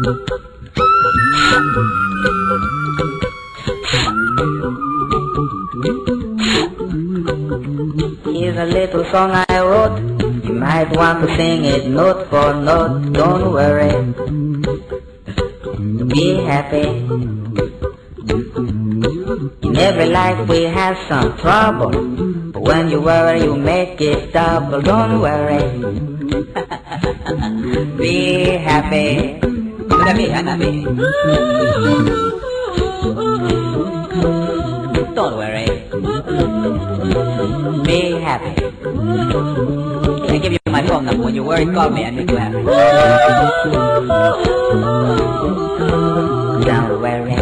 Here's a little song I wrote. You might want to sing it note for note. Don't worry, be happy. In every life we have some trouble, but when you worry you make it double. Don't worry, be happy. Don't worry, be happy. I give you my phone number. When you worry, call me and make you happy. Don't worry,